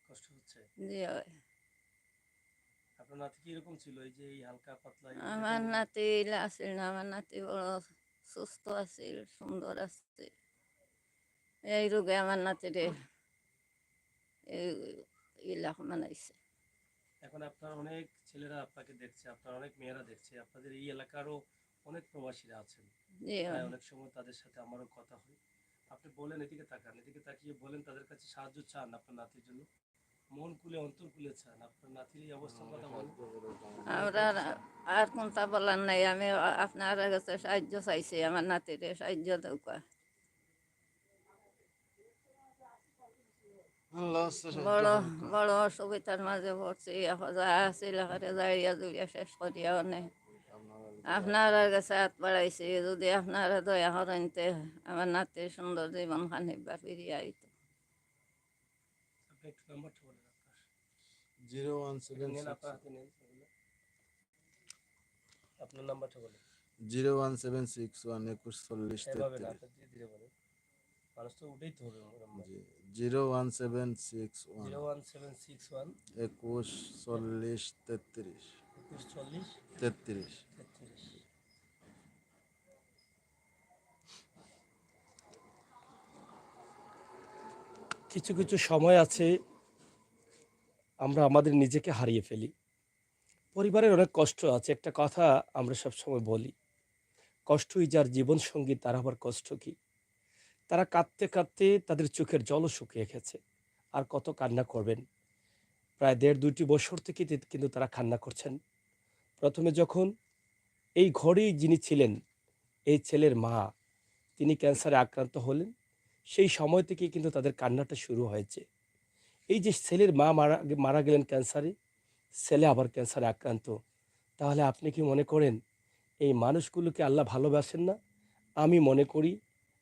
কষ্ট হচ্ছে? জি হয়। আপনার নাতি কি এরকম ছিল, এই যে এই হালকা পাতলা আমার নাতি আসিল না, আমার নাতি বড় সুস্থ আছিল, সুন্দর আছে। এই রোগে আমার নাতিরে ইলাক মানাইছে। এখন আপনার অনেক ছেলেরা আপনাকে দেখছে, আপনার অনেক মেয়েরা দেখছে, আপনাদের এই এলাকারও অনেক প্রবাসীরা আছেন। জি হয়। অনেক সময় তাদের সাথে আমারও কথা হয়। আপনি বলেন, এদিকে তাকান, এদিকে তাকিয়ে বলেন তাদের কাছে সাহায্য চান আপনার নাতির জন্য, মন খুলে অন্তর খুলে চান আপনার নাতির এই অবস্থার কথা বলেন। আমরা আর কোনটা বলার নাই, আমি আপনার কাছে সাহায্য চাইছি, আমার নাতিরে সাহায্য দৌকা। বড় বড় অসুবিধার মাঝে পড়ছি, যা আছিল জায়গা জুড়িয়া শেষ করিয়া অনেক আপনার কাছে হাত বাড়াইছি। যদি আপনারা দয়া করেন তে আমার নাতির সুন্দর জীবন খানিকবার ফিরিয়ে আইত। আপনি একটু নাম্বারটা বলেন আপনার। 017 নেন, আপনার হাতে নেন এগুলো। আপনার নাম্বারটা বলেন। 01761 2140 এভাবে না, 33। আপনি ধীরে ধীরে বলেন, মানুষ তো উঠেই তো হবে নাম্বার। 01761 01761 2140 33 2140 33। 33। কিছু কিছু সময় আছে আমরা আমাদের নিজেকে হারিয়ে ফেলি। পরিবারের অনেক কষ্ট আছে, একটা কথা আমরা সব সময় বলি, কষ্টই যার জীবন সঙ্গী তার আবার কষ্ট কি। তারা কাঁদতে কাঁদতে তাদের চোখের জলও শুকিয়ে গেছে, আর কত কান্না করবেন। প্রায় 1.5-2 বছর থেকে কিন্তু তারা কান্না করছেন। প্রথমে যখন এই ঘরেই যিনি ছিলেন, এই ছেলের মা, তিনি ক্যান্সারে আক্রান্ত হলেন, সেই সময় থেকেই কিন্তু তাদের কান্নাটা শুরু হয়েছে। এই যে ছেলের মা মারা গেলেন ক্যান্সারে, ছেলে আবার ক্যান্সারে আক্রান্ত, তাহলে আপনি কি মনে করেন এই মানুষগুলোকে আল্লাহ ভালোবাসেন না? আমি মনে করি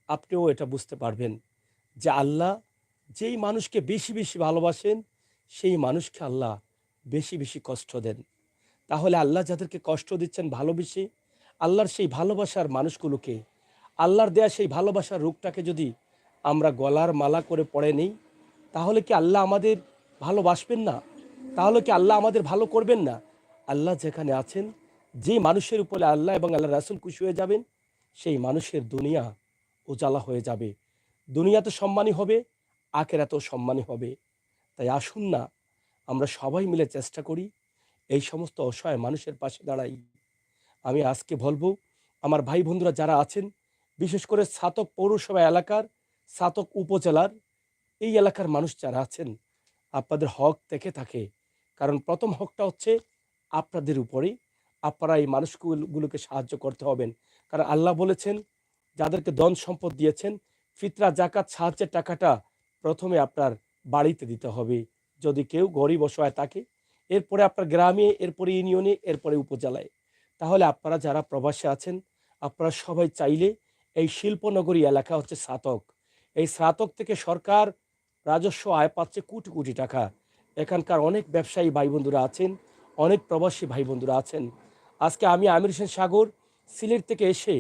আপনিও এটা বুঝতে পারবেন যে আল্লাহ যেই মানুষকে বেশি বেশি ভালোবাসেন, সেই মানুষকে আল্লাহ বেশি বেশি কষ্ট দেন। তাহলে আল্লাহ যাদেরকে কষ্ট দিচ্ছেন ভালোবেসে, আল্লাহর সেই ভালোবাসার মানুষগুলোকে, আল্লাহর দেয়া সেই ভালোবাসার রূপটাকে যদি আমরা গলার মালা করে পড়ে নিই, তাহলে কি আল্লাহ আমাদের ভালোবাসবেন না? তাহলে কি আল্লাহ আমাদের ভালো করবেন না? আল্লাহ যেখানে আছেন, যে মানুষের উপরে আল্লাহ এবং আল্লাহ রাসূল খুশি হয়ে যাবেন, সেই মানুষের দুনিয়া উজালা হয়ে যাবে। দুনিয়াতে সম্মানী হবে, আখিরাতেও সম্মানী হবে। তাই আসুন না, আমরা সবাই মিলে চেষ্টা করি এই সমস্ত অসহায় মানুষের পাশে দাঁড়াই। আমি আজকে বলবো, আমার ভাই বন্ধুরা যারা আছেন, বিশেষ করে ছাতক পৌরসভা এলাকার, ছাতক উপজেলার এই এলাকার মানুষ যারা আছেন, আপনাদের হক থেকে থাকে। কারণ প্রথম হকটা হচ্ছে আপনাদের উপরেই, আপনারা এই মানুষগুলোকে সাহায্য করতে হবেন। কারণ আল্লাহ বলেছেন, যাদেরকে ধন সম্পদ দিয়েছেন, ফিতরা জাকাত সাহায্যের টাকাটা প্রথমে আপনার বাড়িতে দিতে হবে, যদি কেউ গরিব অসহায় থাকে, এরপরে আপনার গ্রামে, এরপরে ইউনিয়নে, এরপরে উপজেলায়। তাহলে আপনারা যারা প্রবাসে আছেন, আপনারা সবাই চাইলে এই শিল্পনগরী এলাকা হচ্ছে স্নাতক। এই স্নাতক থেকে সরকার রাজস্ব আয় পাচ্ছে কোটি কোটি টাকা। এখানকার অনেক ব্যবসায়ী ভাই বন্ধুরা আছেন, অনেক প্রবাসী ভাই বন্ধুরা আছেন। আজকে আমি আমির হোসেন সাগর সিলেট থেকে এসে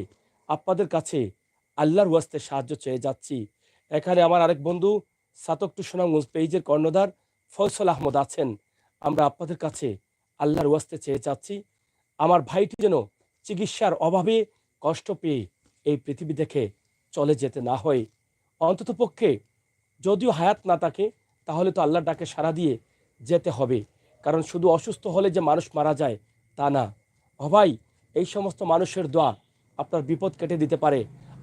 আপনাদের কাছে আল্লাহর ওয়াস্তে সাহায্য চেয়ে যাচ্ছি। এখানে আমার আরেক বন্ধু স্নাতক টু সুনামগঞ্জ পেজের কর্ণধার ফয়সল আহমদ আছেন। আমরা আপনাদের কাছে আল্লাহর ওয়াস্তে চেয়ে যাচ্ছি আমার ভাইটি যেন চিকিৎসার অভাবে কষ্ট পেয়ে এই পৃথিবী থেকে চলে যেতে না হয়। অন্ততপক্ষে যদিও হায়াত না থাকে তাহলে তো আল্লাহর ডাকে সাড়া দিয়ে যেতে হবে। কারণ শুধু অসুস্থ হলে যে মানুষ মারা যায় তা না। ভাই, এই সমস্ত মানুষের দোয়া আপনার বিপদ কেটে দিতে পারে।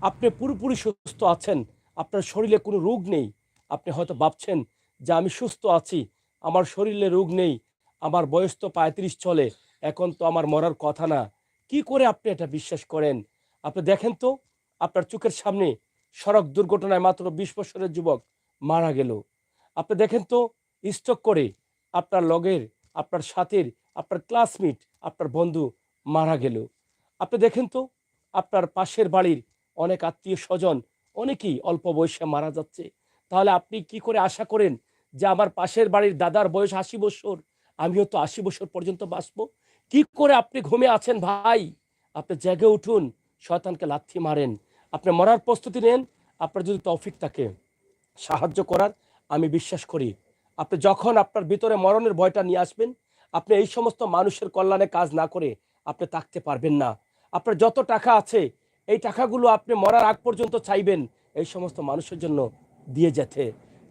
আপনি পুরোপুরি সুস্থ আছেন, আপনার শরীরে কোনো রোগ নেই। আপনি হয়তো ভাবছেন যে আমি সুস্থ আছি, আমার শরীরে রোগ নেই, আমার বয়স তো ৩৫ চলে, এখন তো আমার মরার কথা না। কি করে আপনি এটা বিশ্বাস করেন? আপনি দেখেন তো, আপনার চোখের সামনে সড়ক দুর্ঘটনায় মাত্র ২০ বছরের যুবক মারা গেল। আপনি দেখেন তো, স্ট্রোক করে আপনার লগের, আপনার সাথের, আপনার ক্লাসমেট, আপনার বন্ধু মারা গেল। আপনি দেখেন তো, আপনার পাশের বাড়ির অনেক আত্মীয় স্বজন অনেকেই অল্প বয়সে মারা যাচ্ছে। তাহলে আপনি কি করে আশা করেন যে আমার পাশের বাড়ির দাদার বয়স ৮০ বছর, আমিও তো ৮০ বছর পর্যন্ত বাঁচবো? কি করে আপনি ঘুমে আছেন ভাই? আপনি জেগে উঠুন, শয়তানকে লাথি মারেন, আপনি মরার প্রস্তুতি নেন। আপনার যদি তৌফিক থাকে সাহায্য করার, আমি বিশ্বাস করি আপনি যখন আপনার ভিতরে মরণের ভয়টা নিয়ে আসবেন, আপনি এই সমস্ত মানুষের কল্যাণে কাজ না করে আপনি থাকতে পারবেন না। আপনার যত টাকা আছে এই টাকাগুলো আপনি মরার আগ পর্যন্ত চাইবেন এই সমস্ত মানুষের জন্য দিয়ে যেতে।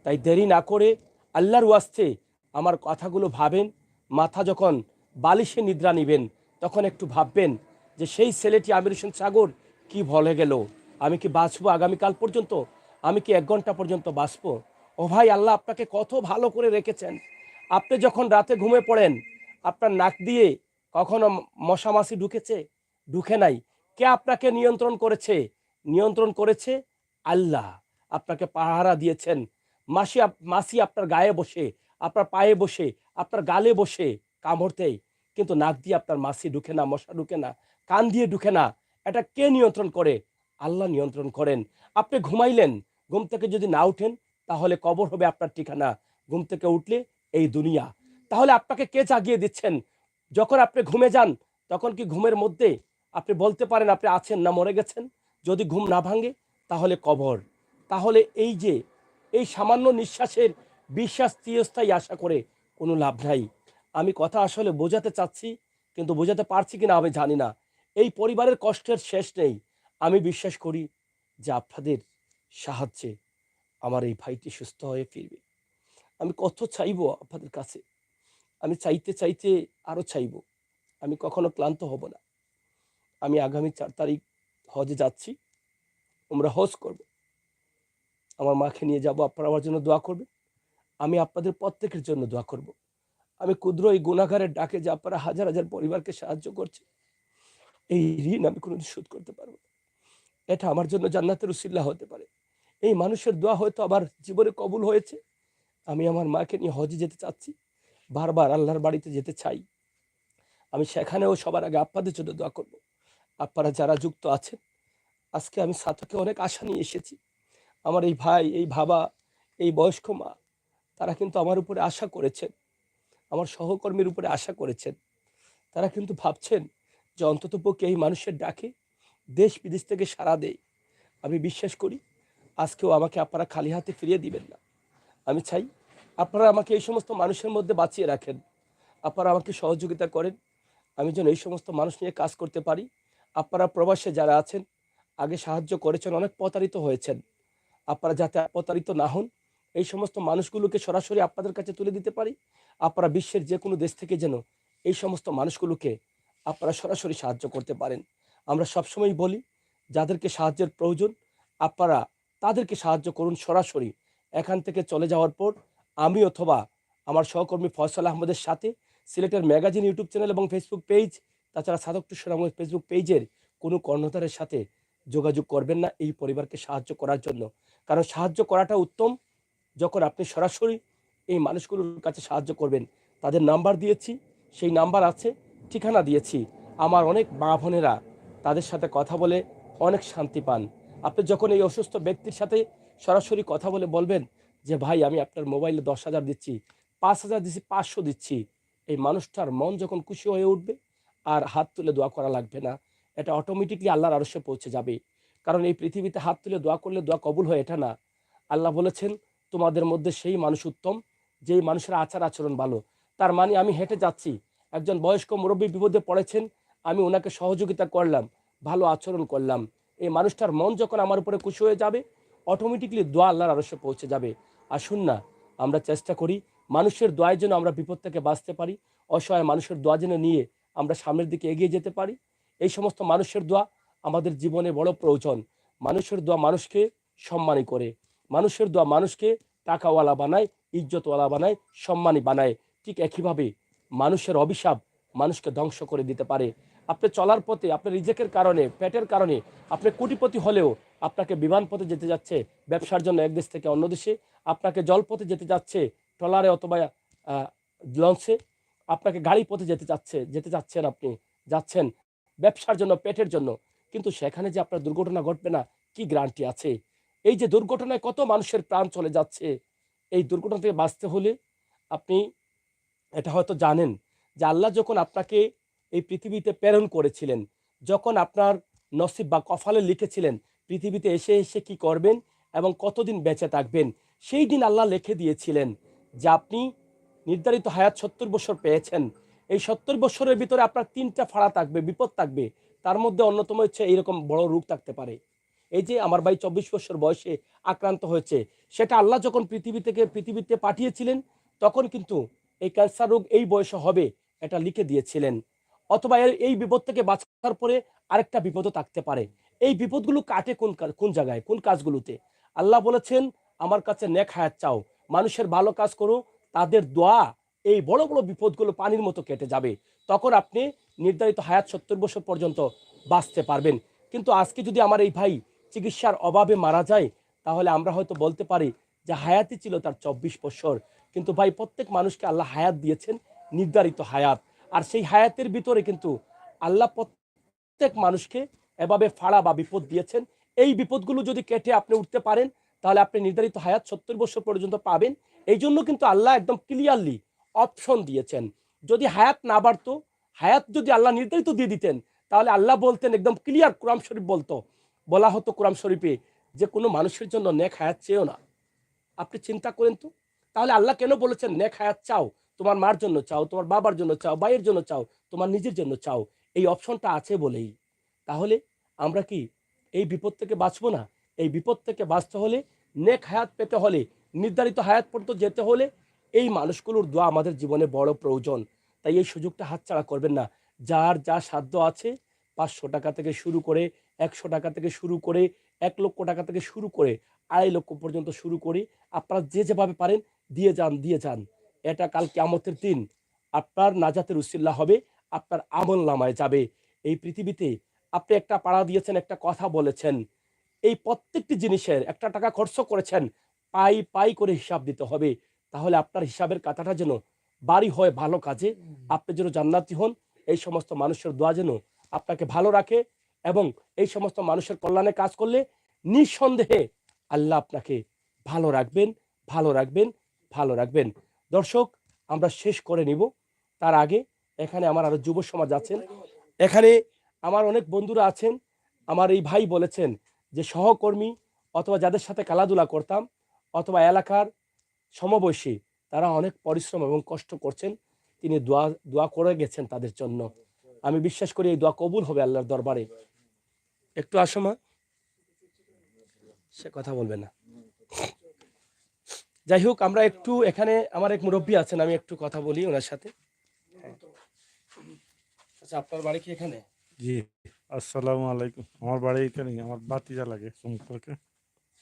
তাই দেরি না করে আল্লাহর ওয়াস্তে আমার কথাগুলো ভাবেন। মাথা যখন বালিশে নিদ্রা নিবেন তখন একটু ভাববেন যে সেই ছেলেটি আমির হোসেন সাগর কি বলে গেল, আমি কি বাঁচবো আগামীকাল পর্যন্ত? আমি কি ১ ঘন্টা পর্যন্ত বাঁচবো? ও ভাই, আল্লাহ আপনাকে কত ভালো করে রেখেছেন। আপনি যখন রাতে ঘুমিয়ে পড়েন, আপনার নাক দিয়ে কখনো মশা মাছি ঢুকেছে? ঢুকে নাই। কে আপনাকে নিয়ন্ত্রণ করেছে? নিয়ন্ত্রণ করেছে আল্লাহ। আপনাকে পাহারা দিয়েছেন। মাছি আপনার গায়ে বসে, আপনার পায়ে বসে, আপনার গালে বসে কামড় দেয়, কিন্তু নাক দিয়ে আপনার মাছি ঢুকে না, মশা ঢুকে না, কান দিয়ে ঢুকে না। এটা কে নিয়ন্ত্রণ করে? আল্লাহ নিয়ন্ত্রণ করেন। আপনি ঘুমাইলেন, ঘুম থেকে যদি না উঠেন তাহলে কবর হবে আপনার ঠিকানা, ঘুম থেকে উঠলে এই দুনিয়া। তাহলে আপনাকে কে জাগিয়ে দিচ্ছেন? যখন আপনি ঘুমে যান তখন কি ঘুমের মধ্যে আপনি বলতে পারেন আপনি আছেন না মরে গেছেন? যদি ঘুম না ভাঙে তাহলে কবর। তাহলে এই যে এই সামান্য নিঃশ্বাসের বিশ্বাস চিরস্থায়ী আশা করে কোনো লাভ নাই। আমি কথা আসলে বোঝাতে চাচ্ছি, কিন্তু বোঝাতে পারছি কিনা আমি জানি না। এই পরিবারের কষ্টের শেষ নেই। আমি বিশ্বাস করি যে আপনাদের সাহায্যে আমার এই ভাইটি সুস্থ হয়ে ফিরবে। আমি কত চাইবো আপনাদের কাছে, আমি চাইতে চাইতে আরো চাইবো। আমি কখনো ক্লান্ত হব না। আমি আগামী ৪ তারিখ হজে যাচ্ছি, আমরা হজ করব। আমার মাকে নিয়ে যাব, আপনারা আমার জন্য দোয়া করবেন। আমি আপনাদের প্রত্যেকের জন্য দোয়া করব। আমি ক্ষুদ্র এই গুনাহগারের ডাকে যে আপনারা হাজার হাজার পরিবারকে সাহায্য করছে, এই ঋণ আমি কোনোদিন শোধ করতে পারবো না। এটা আমার জন্য জান্নাতের উসিলা হতে পারে। এই মানুষের দোয়া হয়তো আমার জীবনে কবুল হয়েছে। আমি আমার মাকে নিয়ে হজে যেতে চাচ্ছি, বারবার আল্লাহর বাড়িতে যেতে চাই। আমি সেখানেও সবার আগে আপনাদের জন্য দোয়া করব। আপনারা যারা যুক্ত আছেন, আজকে আমি সাথকে অনেক আশা নিয়ে এসেছি। আমার এই ভাই, এই বাবা, এই বয়স্ক মা, তারা কিন্তু আমার উপরে আশা করেছেন, আমার সহকর্মীর উপরে আশা করেছেন। তারা কিন্তু ভাবছেন যে অন্ততপক্ষে এই মানুষের ডাকে দেশ বিদেশ থেকে সাড়া দেয়। আমি বিশ্বাস করি আজকেও আমাকে আপনারা খালি হাতে ফিরিয়ে দিবেন না। আমি চাই আপনারা আমাকে এই সমস্ত মানুষের মধ্যে বাঁচিয়ে রাখেন, আপনারা আমাকে সহযোগিতা করেন, আমি যেন এই সমস্ত মানুষ নিয়ে কাজ করতে পারি। আপনারা প্রবাসে যারা আছেন, আগে সাহায্য করেছেন, অনেক প্রতারিত হয়েছেন, আপনারা যাতে প্রতারিত না হন, এই সমস্ত মানুষগুলোকে সরাসরি আপনাদের কাছে তুলে দিতে পারি। আপনারা বিশ্বের যে কোনো দেশ থেকে যেন এই সমস্ত মানুষগুলোকে আপনারা সরাসরি সাহায্য করতে পারেন। আমরা সবসময় বলি যাদেরকে সাহায্যের প্রয়োজন আপনারা তাদেরকে সাহায্য করুন সরাসরি। এখান থেকে চলে যাওয়ার পর আমি অথবা আমার সহকর্মী ফয়সাল আহমদের সাথে সিলেটের ম্যাগাজিন ইউটিউব চ্যানেল এবং ফেসবুক পেজ, তাছাড়া সাধক টু সুনামগঞ্জ ফেসবুক পেজের কোনো কর্ণধারের সাথে যোগাযোগ করবেন না এই পরিবারকে সাহায্য করার জন্য। কারণ সাহায্য করাটা উত্তম যখন আপনি সরাসরি এই মানুষগুলোর কাছে সাহায্য করবেন। তাদের নাম্বার দিয়েছি, সেই নাম্বার আছে, ঠিকানা দিয়েছি। আমার অনেক মা বোনেরা তাদের সাথে কথা বলে অনেক শান্তি পান। আপনি যখন এই অসুস্থ ব্যক্তির সাথে সরাসরি কথা বলে বলবেন যে ভাই আমি আপনার মোবাইলে 10,000 দিচ্ছি, 5,000 দিচ্ছি, 500 দিচ্ছি, এই মানুষটার মন যখন খুশি হয়ে উঠবে আর হাত তুলে দোয়া করা লাগবে না, এটা অটোমেটিকলি আল্লাহর আরশে পৌঁছে যাবে। কারণ এই পৃথিবীতে হাত তুলে দোয়া করলে দোয়া কবুল হয় এটা না। আল্লাহ বলেছেন তোমাদের মধ্যে সেই মানুষ উত্তম যেই মানুষের আচার আচরণ ভালো। তার মানে আমি হেঁটে যাচ্ছি, একজন বয়স্ক মুরব্বী বিপদে পড়েছেন, আমি ওনাকে সহযোগিতা করলাম, ভালো আচরণ করলাম, এই মানুষটার মন যখন আমার উপরে খুশি হয়ে যাবে অটোমেটিকলি দোয়া আল্লাহর আরশে পৌঁছে যাবে। আসুন না আমরা চেষ্টা করি মানুষের দোয়ায় যেন আমরা বিপদ থেকে বাঁচতে পারি, অসহায় মানুষের দোয়া যেন নিয়ে আমরা সামনের দিকে এগিয়ে যেতে পারি। এই সমস্ত মানুষের দোয়া আমাদের জীবনে বড় প্রয়োজন। মানুষের দোয়া মানুষকে সম্মানী করে, মানুষের দোয়া মানুষকে টাকাওয়ালা বানায়, ইজ্জতওয়ালা বানায়, সম্মানী বানায়। ঠিক একইভাবে মানুষের অভিশাপ মানুষকে ধ্বংস করে দিতে পারে। আপনি চলার পথে আপনার রিজেকের কারণে, পেটের কারণে আপনি কোটিপতি হলেও আপনাকে বিমান পথে যেতে যাচ্ছে ব্যবসার জন্য এক দেশ থেকে অন্য দেশে, আপনাকে জলপথে যেতে যাচ্ছে ট্রলারে অথবা লঞ্চে, আপনাকে গাড়ি পথে যেতে যাচ্ছেন, আপনি যাচ্ছেন ব্যবসার জন্য, পেটের জন্য, কিন্তু সেখানে যে আপনার দুর্ঘটনা ঘটবে না কি গ্যারান্টি আছে? এই যে দুর্ঘটনায় কত মানুষের প্রাণ চলে যাচ্ছে, এই দুর্ঘটনা থেকে বাঁচতে হলে আপনি এটা হয়তো জানেন যে আল্লাহ যখন আপনাকে এই পৃথিবীতে প্রেরণ করেছিলেন, যখন আপনার নসিব বা কপালে লিখেছিলেন পৃথিবীতে এসে এসে কি করবেন এবং কতদিন বেঁচে থাকবেন, সেই দিন আল্লাহ লিখে দিয়েছিলেন যে আপনি নির্ধারিত হায়াত 70 বছর পেয়েছেন। এই 70 বছরের ভিতরে আপনার 3টা ফাড়া থাকবে, বিপদ থাকবে। তার মধ্যে অন্যতম হচ্ছে এইরকম বড় রোগ থাকতে পারে। এই যে আমার ভাই 24 বছর বয়সে আক্রান্ত হয়েছে, সেটা আল্লাহ যখন পৃথিবীতে পাঠিয়েছিলেন তখন কিন্তু এই ক্যান্সার রোগ এই বয়সে হবে এটা লিখে দিয়েছিলেন। অথবা এই বিপদ থেকে বাঁচার পরে আরেকটা বিপদও থাকতে পারে। এই বিপদগুলো কাটে কোন জায়গায়, কোন কাজগুলোতে? আল্লাহ বলেছেন আমার কাছে নেক হায়াত চাও, মানুষের ভালো কাজ করো, তাদের দোয়া এই বড় বড় বিপদগুলো পানির মতো কেটে যাবে। তখন আপনি নির্ধারিত হায়াত 70 বছর পর্যন্ত বাঁচতে পারবেন। কিন্তু আজকে যদি আমার এই ভাই চিকিৎসার অভাবে মারা যায়, তাহলে আমরা হয়তো বলতে পারি যে হায়াতই ছিল তার 24 বছর। কিন্তু ভাই প্রত্যেক মানুষকে আল্লাহ হায়াত দিয়েছেন, নির্ধারিত হায়াত। আর সেই হায়াতের ভিতরে কিন্তু আল্লাহ প্রত্যেক মানুষকে এভাবে ফাড়া বা বিপদ দিয়েছেন। এই বিপদগুলো যদি কেটে আপনি উঠতে পারেন তাহলে আপনি নির্ধারিত হায়াত 70 বছর পর্যন্ত পাবেন। এই জন্য কিন্তু আল্লাহ একদম ক্লিয়ারলি অপশন দিয়েছেন। যদি হায়াত না বাড়তো, হায়াত যদি আল্লাহ নির্ধারিত দিয়ে দিতেন, তাহলে আল্লাহ বলতেন একদম ক্লিয়ার, কোরআন শরীফ বলা হতো কোরআন শরীফে যে কোনো মানুষের জন্য নেক হায়াত চেয়েও না। আপনি চিন্তা করেন তো, তাহলে আল্লাহ কেন বলেছেন নেক হায়াত চাও? তোমার মার জন্য চাও, তোমার বাবার জন্য চাও, ভাইয়ের জন্য চাও, তোমার নিজের জন্য চাও। এই অপশনটা আছে বলেই। তাহলে আমরা কি এই বিপদ থেকে বাঁচবো না? এই বিপদ থেকে বাঁচতে হলে, নেক হায়াত পেতে হলে, নির্ধারিত হায়াত পর্যন্ত যেতে হলে এই মানুষগুলোর দোয়া আমাদের জীবনে বড় প্রয়োজন। তাই এই সুযোগটা হাতছাড়া করবেন না। যার যা সাধ্য আছে 500 টাকা থেকে শুরু করে, 100 টাকা থেকে শুরু করে, 1 লক্ষ টাকা থেকে শুরু করে, 2.5 লক্ষ পর্যন্ত শুরু করি, আপনারা যে যেভাবে পারেন দিয়ে যান। এটা কাল কিয়ামতের দিন আপনার নাজাতের উসিলা হবে, আপনার আমল নামায় যাবে। এই পৃথিবীতে আপনি একটা পাড়া দিয়েছেন, একটা কথা বলেছেন, এই প্রত্যেকটি জিনিসের একটা টাকা খরচ করেছেন, পাই করে হিসাব দিতে হবে। তাহলে আপনার হিসাবের কাঁটাটা যেন বাড়ি হয় ভালো কাজে, আপনি যেন জান্নাতি হন। এই সমস্ত মানুষের দোয়া যেন আপনাকে ভালো রাখে এবং এই সমস্ত মানুষের কল্যাণে কাজ করলে নিঃসন্দেহে আল্লাহ আপনাকে ভালো রাখবেন, ভালো রাখবেন, ভালো রাখবেন। দর্শক, আমরা শেষ করে নিব। তার আগে এখানে আমার আরো যুব সমাজ আছেন, এখানে আমার অনেক বন্ধুরা আছেন। আমার এই ভাই বলেছেন যে সহকর্মী অথবা যাদের সাথে খেলাধুলা করতাম অথবা এলাকার সমবয়সী, তারা অনেক পরিশ্রম এবং কষ্ট করছেন, তিনি দোয়া করে গেছেন তাদের জন্য। আমি বিশ্বাস করি এই দোয়া কবুল হবে আল্লাহর দরবারে। একটু আসো মা, সে কথা বলবে না। যাই হোক, আমরা একটু এখানে আমার এক মুরব্বী আছেন, আমি একটু কথা বলি ওনার সাথে। আচ্ছা, আপনার বাড়ি কি এখানে? জি, আসসালামু আলাইকুম। আমার বাড়ি এখানে, আমার ভাতিজা লাগে সম্পর্কে।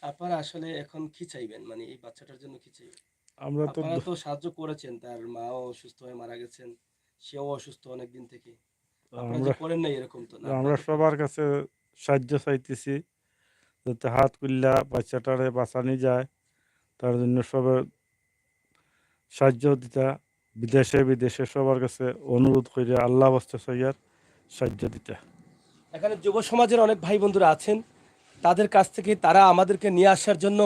আপনারা আসলে এখন কি চাইবেন, মানে এই বাচ্চাটার জন্য কি চাইবেন? আমরা তো আপনারা তো সাহায্য করেছেন, তার মাও অসুস্থ হয়ে মারা গেছেন, সেও অসুস্থ অনেকদিন থেকে। আপনারা যে আমরা করেন নাই এরকম তো না। আমরা সবার কাছে সাহায্য চাইতেছি, যাতে হাত কুল্লা বাচ্চাটারে বাঁচানি যায়, তার জন্য সবার সাহায্য দিতা, বিদেশে সবার কাছে অনুরোধ করে আল্লাহ বাস্তে চাইয়ার সাহায্য দিতা। এখানে যুব সমাজের অনেক ভাই বন্ধুরা আছেন, তাদের কাছ থেকে তারা আমাদেরকে নিয়ে আসার জন্য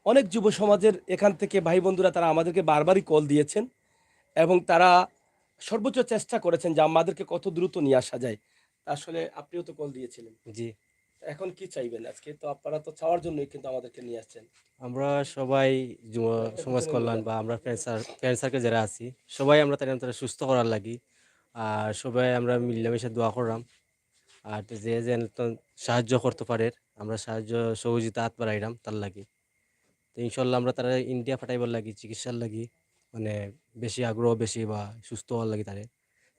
অনেক যুব সমাজের এখান থেকে ভাই বন্ধুরা তারা আমাদেরকে বারবারই কল দিয়েছেন এবং তারা সর্বোচ্চ চেষ্টা করেছেন যে আমাদেরকে কত দ্রুত নিয়ে আসা যায়। আসলে আপনিও তো কল দিয়েছিলেন। জি, এখন কি চাইবেন? আজকে তো আপনারা তো চাওয়ার জন্যই কিন্তু আমাদেরকে নিয়ে আসছেন। আমরা সবাই যুব সমাজ কল্যাণ বা আমরা ফ্রেন্ড সার্কেল যারা আছি সবাই আমরা তারা সুস্থ করার লাগি আর সবাই আমরা মিলেমিশে দোয়া করলাম আর যে যে সাহায্য করতে পারে আমরা সাহায্য সহযোগিতা হাত বাড়াইলাম তার লাগি। তো ইনশাল্লাহ আমরা তারা ইন্ডিয়া পাঠাইবার লাগি চিকিৎসার লাগি মানে বেশি আগ্রহ বেশি বা সুস্থ হওয়ার লাগি তারে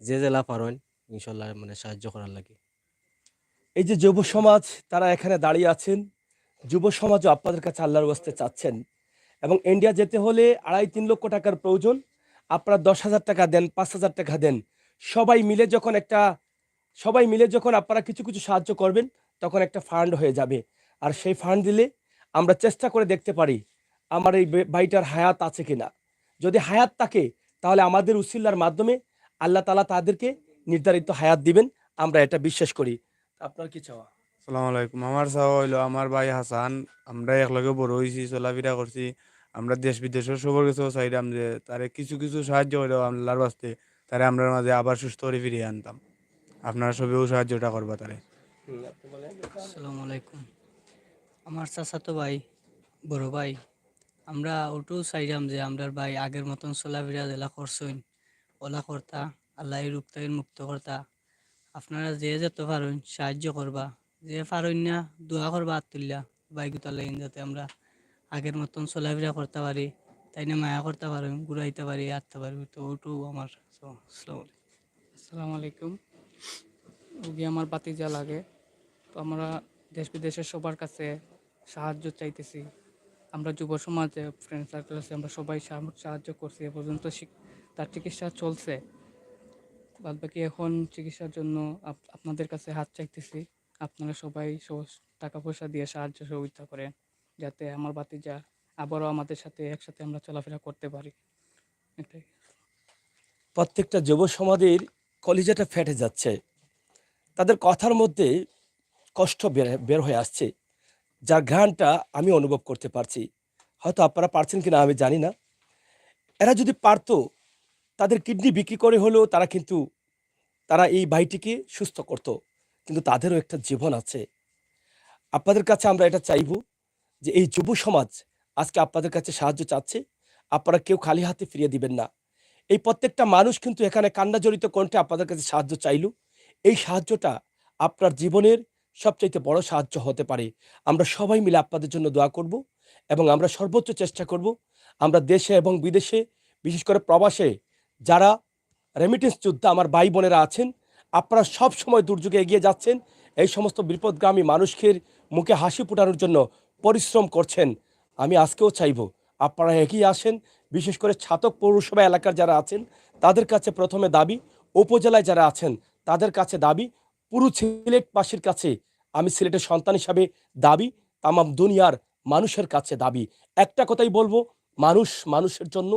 যে জেলা পারেন ইনশাল্লাহ মানে সাহায্য করার লাগি। এই যে যুব সমাজ তারা এখানে দাঁড়িয়ে আছেন, যুব সমাজও আপনাদের কাছে আল্লাহর ওয়াস্তে চাচ্ছেন এবং ইন্ডিয়া যেতে হলে 2.5-3 লক্ষ টাকার প্রয়োজন। আপনারা 10,000 টাকা দেন, 5,000 টাকা দেন, সবাই মিলে যখন একটা সবাই মিলে যখন আপনারা কিছু কিছু সাহায্য করবেন তখন একটা ফান্ড হয়ে যাবে। আর সেই ফান্ড দিলে আমরা চেষ্টা করে দেখতে পারি আমার এই ভাইটার হায়াত আছে কিনা। যদি হায়াত থাকে তাহলে আমাদের উসিলার মাধ্যমে আল্লাহ তাআলা তাদেরকে নির্ধারিত হায়াত দিবেন, আমরা এটা বিশ্বাস করি। আপনার কি চাওয়া? আসসালামু আলাইকুম। আমার চাওয়া হইলো আমার ভাই হাসান, আমরা একলগে বড় হইছি, চলাফেরা করছি। আমরা দেশ বিদেশের সবার কাছেও চাইলাম যে তারে কিছু কিছু সাহায্য হইলেও আল্লাহর বাস্তে তারে আমরার মাঝে আবার সুস্থ করে ফিরিয়ে আনতাম। আপনারা সবেও সাহায্যটা করবা তারে। আপনি বলেন। আসসালামু আলাইকুম। আমার চাচাতো ভাই, বড় ভাই, আমরা ওটাও চাইলাম যে আমরার ভাই আগের মতন চলাফেরা জেলা করছইন, ওলা করতা, আল্লাহ এই রূপ থেকে মুক্ত করতা। আপনারা যে যেতে পারেন সাহায্য করবা, যে পারেন না দোয়া করবা হাত তুললা বাইকুতার লাগিন যাতে আমরা আগের মতন চলাফেরা করতে পারি, তাই না মায়া করতে পারি, ঘুরাইতে পারি, আঁটতে পারি। তো ওটাও আমার আসসালামু আলাইকুম। রুগী আমার বাতিজা লাগে, তো আমরা দেশ বিদেশের সবার কাছে সাহায্য চাইতেছি। আমরা যুব সমাজে ফ্রেন্ড সার্কেল আছে, আমরা সবাই সাহায্য করছি। এ পর্যন্ত তার চিকিৎসা চলছে, বাদ বাকি এখন চিকিৎসার জন্য আপনাদের কাছে হাত চাইতেছি। আপনারা সবাই টাকা পয়সা দিয়ে সাহায্য সহযোগিতা করেন যাতে আমার বাতিজা আবারও আমাদের সাথে একসাথে আমরা চলাফেরা করতে পারি। এটাই। প্রত্যেকটা যুব সমাজের কলিজাটা ফেটে যাচ্ছে, তাদের কথার মধ্যে কষ্ট বের হয়ে আসছে, যার ঘ্রাণটা আমি অনুভব করতে পারছি। হয়তো আপনারা পারছেন কিনা আমি জানি না। এরা যদি পারতো তাদের কিডনি বিক্রি করে হলেও তারা এই ভাইটিকে সুস্থ করত, কিন্তু তাদেরও একটা জীবন আছে। আপনাদের কাছে আমরা এটা চাইব যে এই যুব সমাজ আজকে আপনাদের কাছে সাহায্য চাচ্ছে, আপনারা কেউ খালি হাতে ফিরিয়ে দিবেন না। এই প্রত্যেকটা মানুষ কিন্তু এখানে কান্না জড়িত কণ্ঠে আপনাদের কাছে সাহায্য চাইলো। এই সাহায্যটা আপনার জীবনের সবচাইতে বড় সাহায্য হতে পারে। আমরা সবাই মিলে আপনাদের জন্য দোয়া করব এবং আমরা সর্বোচ্চ চেষ্টা করব। আমরা দেশে এবং বিদেশে, বিশেষ করে প্রবাসে যারা রেমিটেন্স যোদ্ধা আমার ভাই বোনেরা আছেন, আপনারা সব সময় দুর্যোগে এগিয়ে যাচ্ছেন, এই সমস্ত বিপদগামী মানুষকে মুখে হাসি ফোটানোর জন্য পরিশ্রম করছেন। আমি আজকেও চাইব আপনারা এগিয়ে আসেন। বিশেষ করে ছাতক পৌরসভা এলাকার যারা আছেন তাদের কাছে প্রথমে দাবি, উপজেলায় যারা আছেন তাদের কাছে দাবি, পুরো সিলেটবাসীর কাছে, আমি সিলেটের সন্তান হিসাবে দাবি, তামাম দুনিয়ার মানুষের কাছে দাবি, একটা কথাই বলবো, মানুষ মানুষের জন্য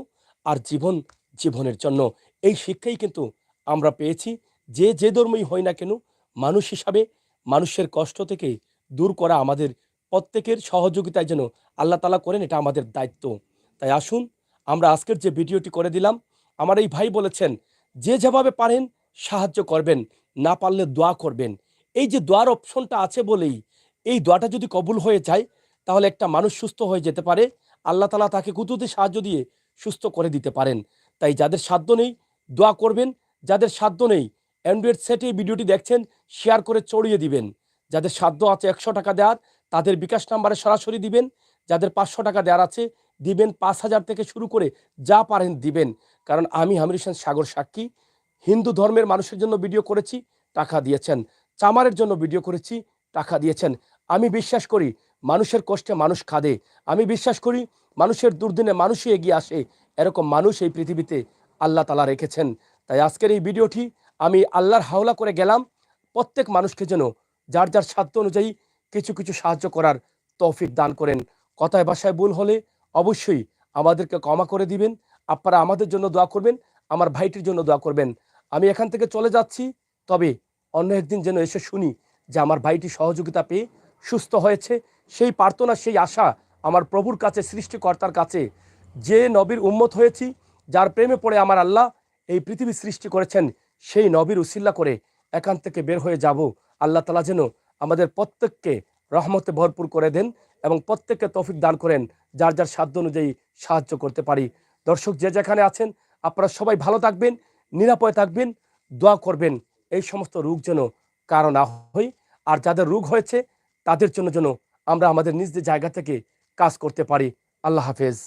আর জীবন জীবনের জন্য। এই শিক্ষাই কিন্তু আমরা পেয়েছি। যে যে ধর্মই হই না কেন, মানুষ হিসাবে মানুষের কষ্ট থেকে দূর করা আমাদের প্রত্যেকের সহযোগিতায় যেন আল্লাহ তাআলা করেন, এটা আমাদের দায়িত্ব। তাই আসুন, আমরা আজকের যে ভিডিওটি করে দিলাম, আমার এই ভাই বলেছেন যে যেভাবে পারেন সাহায্য করবেন, না পারলে দোয়া করবেন। এই যে দোয়ার অপশনটা আছে বলেই, এই দোয়াটা যদি কবুল হয়ে যায় তাহলে একটা মানুষ সুস্থ হয়ে যেতে পারে। আল্লাহ তাআলা তাকে কুদরতি সাহায্য দিয়ে সুস্থ করে দিতে পারেন। তাই যাদের সাধ্য নেই দোয়া করবেন, যাদের সাধ্য নেই অ্যান্ড্রয়েড সেটে ভিডিওটি দেখছেন শেয়ার করে ছড়িয়ে দিবেন। যাদের সাধ্য আছে 100 টাকা দেওয়ার তাদের বিকাশ নাম্বারে সরাসরি দিবেন। যাদের 500 টাকা দেওয়ার আছে দিবেন, 5,000 থেকে শুরু করে যা পারেন দিবেন। কারণ আমি আমির হোসেন সাগর সাক্ষী, হিন্দু ধর্মের মানুষের জন্য ভিডিও করেছি, টাকা দিয়েছেন। চামারের জন্য ভিডিও করেছি, টাকা দিয়েছেন। আমি বিশ্বাস করি মানুষের কষ্টে মানুষ কাঁদে। আমি বিশ্বাস করি মানুষের দুর্দিনে মানুষই এগিয়ে আসে। এরকম মানুষ এই পৃথিবীতে আল্লাহ তাআলা রেখেছেন। তাই আজকের এই ভিডিওটি আমি আল্লাহর হাওলা করে গেলাম, প্রত্যেক মানুষকে যেন যার যার সাধ্য অনুযায়ী কিছু কিছু সাহায্য করার তৌফিক দান করেন। কথায় ভাষায় ভুল হলে অবশ্যই আমাদেরকে ক্ষমা করে দিবেন। আপনারা আমাদের জন্য দোয়া করবেন, আমার ভাইটির জন্য দোয়া করবেন। আমি এখান থেকে চলে যাচ্ছি, তবে অন্য একদিন যেন এসে শুনি যে আমার ভাইটি সহযোগিতা পেয়ে সুস্থ হয়েছে, সেই প্রার্থনা, সেই আশা আমার প্রভুর কাছে, সৃষ্টিকর্তার কাছে, যে নবীর উম্মত হয়েছি, যার প্রেমে পড়ে আমার আল্লাহ এই পৃথিবী সৃষ্টি করেছেন, সেই নবীর উসিল্লা করে এখান থেকে বের হয়ে যাব। আল্লাহ তাআলা যেন আমাদের প্রত্যেককে রহমতে ভরপুর করে দেন এবং প্রত্যেককে তৌফিক দান করেন, যার যার সাধ্য অনুযায়ী সাহায্য করতে পারি। দর্শক যে যেখানে আছেন, আপনারা সবাই ভালো থাকবেন, নিরাপদে থাকবেন, দোয়া করবেন এই সমস্ত রোগ যেন কারো না হয়। আর যাদের রোগ হয়েছে তাদের জন্য যেন আমরা আমাদের নিজ নিজ জায়গা থেকে কাজ করতে পারি। আল্লাহ হাফেজ।